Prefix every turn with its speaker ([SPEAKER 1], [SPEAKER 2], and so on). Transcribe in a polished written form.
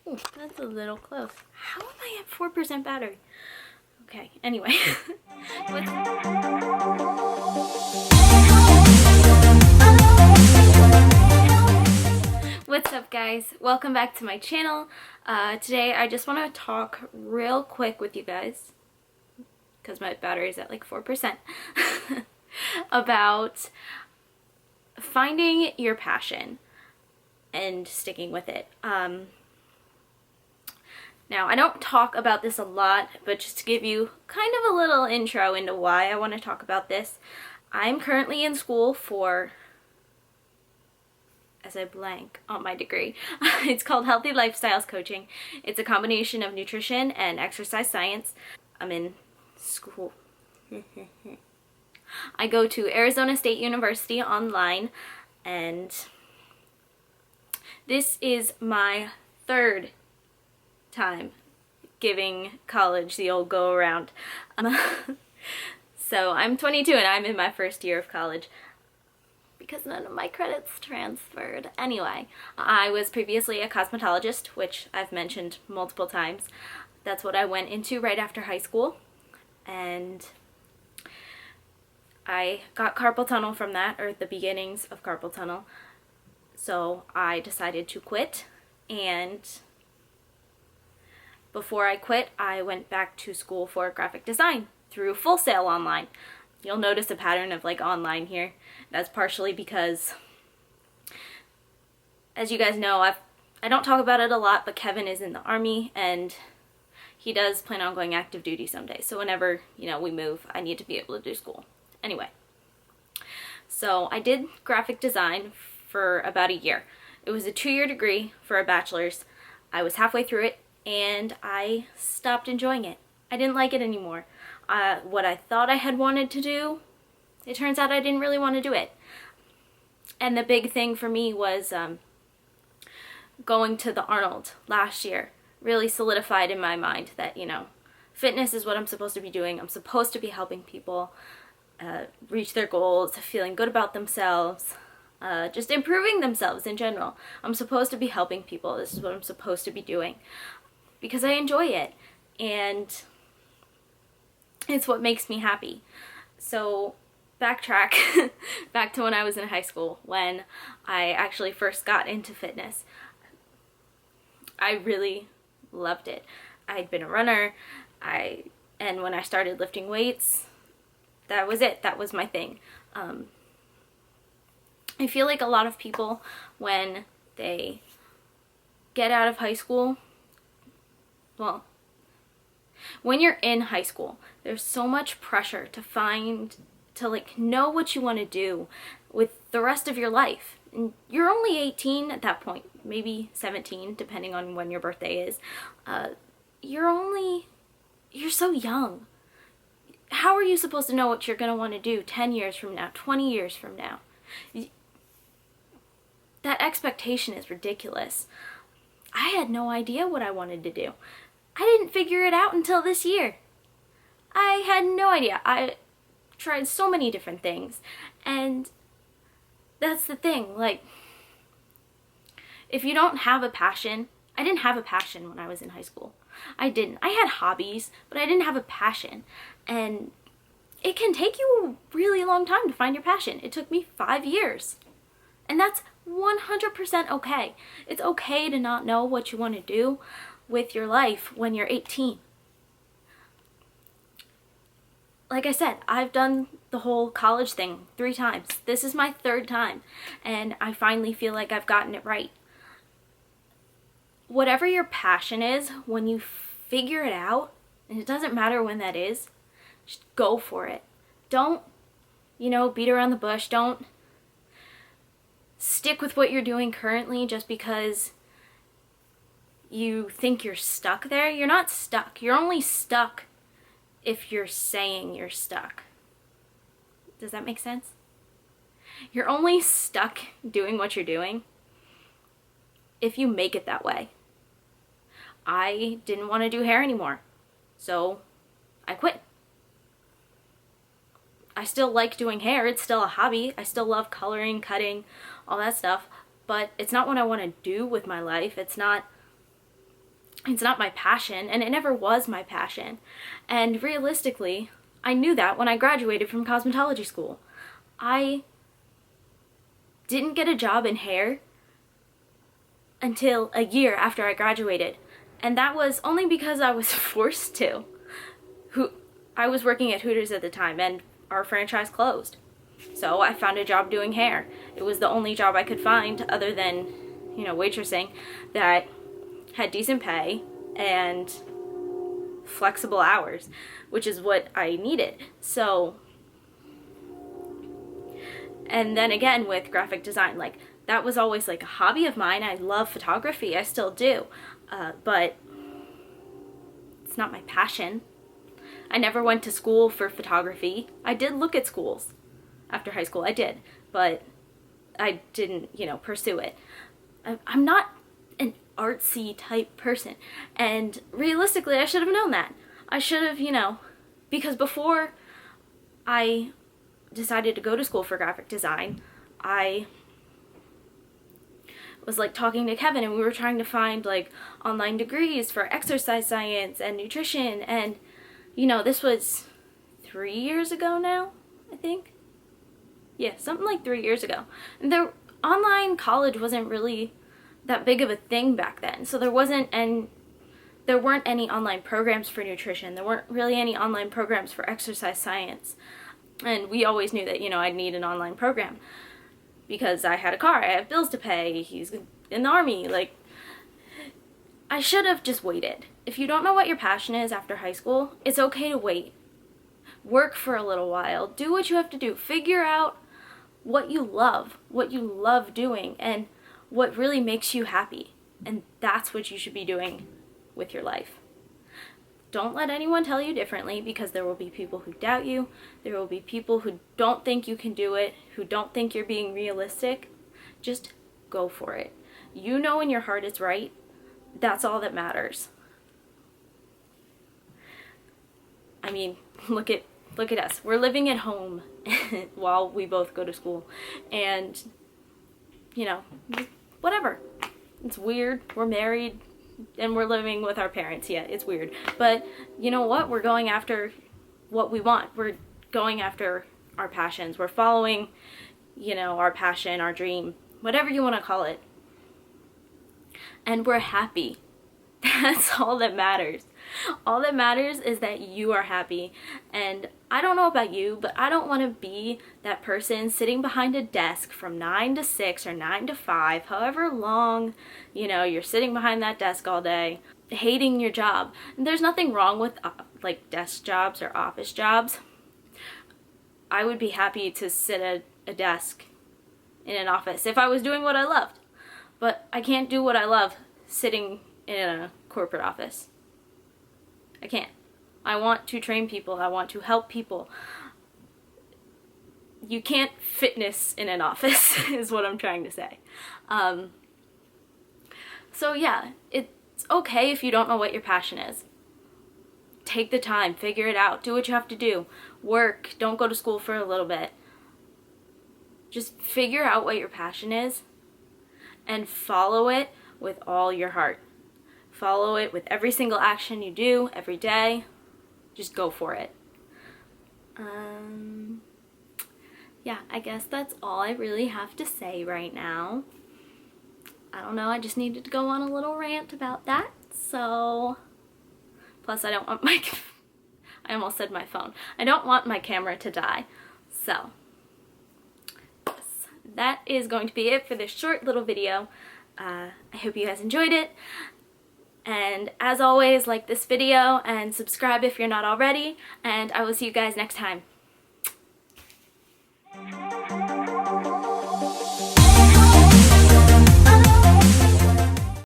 [SPEAKER 1] Ooh, that's a little close. How am I at 4% battery? Okay, anyway. What's up, guys? Welcome back to my channel. Today I just want to talk real quick with you guys, because my battery's at like 4%, about finding your passion and sticking with it. Now, I don't talk about this a lot, but just to give you kind of a little intro into why I want to talk about this, I'm currently in school for, as I blank on my degree, it's called Healthy Lifestyles Coaching. It's a combination of nutrition and exercise science. I'm in school. I go to Arizona State University online, and this is my third time giving college the old go around. So I'm 22 and I'm in my first year of college because none of my credits transferred. Anyway, I was previously a cosmetologist, which I've mentioned multiple times. That's what I went into right after high school, and I got carpal tunnel from that, or the beginnings of carpal tunnel. So I decided to quit, and before I quit, I went back to school for graphic design through Full Sail Online. You'll notice a pattern of like online here. That's partially because, as you guys know, I don't talk about it a lot, but Kevin is in the Army and he does plan on going active duty someday. So whenever, we move, I need to be able to do school. Anyway, so I did graphic design for about a year. It was a 2-year degree for a bachelor's. I was halfway through it and I stopped enjoying it. I didn't like it anymore. What I thought I had wanted to do, it turns out I didn't really want to do it. And the big thing for me was going to the Arnold last year really solidified in my mind that, fitness is what I'm supposed to be doing. I'm supposed to be helping people reach their goals, feeling good about themselves, just improving themselves in general. I'm supposed to be helping people. This is what I'm supposed to be doing because I enjoy it, and it's what makes me happy. So backtrack back to when I was in high school, when I actually first got into fitness. I really loved it. I'd been a runner, and when I started lifting weights, that was it. That was my thing. I feel like a lot of people, when they get out of high school, when you're in high school, there's so much pressure to know what you want to do with the rest of your life. And you're only 18 at that point, maybe 17, depending on when your birthday is. You're so young. How are you supposed to know what you're going to want to do 10 years from now, 20 years from now? That expectation is ridiculous. I had no idea what I wanted to do. I didn't figure it out until this year. I had no idea. I tried so many different things, and that's the thing. Like, if you don't have a passion, I didn't have a passion when I was in high school. I didn't. I had hobbies, but I didn't have a passion. And it can take you a really long time to find your passion. It took me 5 years. And that's 100% okay. It's okay to not know what you want to do with your life when you're 18. Like I said, I've done the whole college thing 3 times. This is my 3rd time, and I finally feel like I've gotten it right. Whatever your passion is, when you figure it out, and it doesn't matter when that is, just go for it. Don't, beat around the bush. Don't stick with what you're doing currently just because you think you're stuck there. You're not stuck. You're only stuck if you're saying you're stuck. Does that make sense? You're only stuck doing what you're doing if you make it that way. I didn't want to do hair anymore, so I quit. I still like doing hair. It's still a hobby. I still love coloring, cutting, all that stuff, but it's not what I want to do with my life. It's not It's not my passion, and it never was my passion. And realistically, I knew that when I graduated from cosmetology school. I didn't get a job in hair until a year after I graduated. And that was only because I was forced to. I was working at Hooters at the time, and our franchise closed. So I found a job doing hair. It was the only job I could find other than, waitressing, that had decent pay and flexible hours, which is what I needed. So, and then again with graphic design, like that was always like a hobby of mine. I love photography, I still do, but it's not my passion. I never went to school for photography. I did look at schools after high school, I did, but I didn't, pursue it. I'm not an artsy type person, and realistically I should have known that. I should have, because before I decided to go to school for graphic design, I was like talking to Kevin, and we were trying to find like online degrees for exercise science and nutrition, and this was 3 years ago now, I think. Yeah, something like 3 years ago. And online college wasn't really that big of a thing back then. So there weren't any online programs for nutrition. There weren't really any online programs for exercise science. And we always knew that, I'd need an online program because I had a car, I have bills to pay, he's in the army. Like, I should have just waited. If you don't know what your passion is after high school, it's okay to wait. Work for a little while. Do what you have to do. Figure out what you love doing, and what really makes you happy. And that's what you should be doing with your life. Don't let anyone tell you differently, because there will be people who doubt you. There will be people who don't think you can do it, who don't think you're being realistic. Just go for it. You know in your heart it's right. That's all that matters. I mean, look at us. We're living at home while we both go to school. And, whatever. It's weird. We're married and we're living with our parents. Yeah, it's weird. But you know what? We're going after what we want. We're going after our passions. We're following, our passion, our dream, whatever you want to call it. And we're happy. That's all that matters. All that matters is that you are happy. And I don't know about you, but I don't want to be that person sitting behind a desk from 9 to 6 or 9 to 5, however long, you're sitting behind that desk all day, hating your job. And there's nothing wrong with like desk jobs or office jobs. I would be happy to sit at a desk in an office if I was doing what I loved. But I can't do what I love sitting in a corporate office. I can't. I want to train people. I want to help people. You can't fitness in an office is what I'm trying to say. So yeah, it's okay if you don't know what your passion is. Take the time, figure it out, do what you have to do. Work, don't go to school for a little bit. Just figure out what your passion is and follow it with all your heart. Follow it with every single action you do every day. Just go for it. Yeah, I guess that's all I really have to say right now. I don't know, I just needed to go on a little rant about that. So, plus I don't want I almost said my phone. I don't want my camera to die. So, yes, that is going to be it for this short little video. I hope you guys enjoyed it. And as always, like this video and subscribe if you're not already, and I will see you guys next time.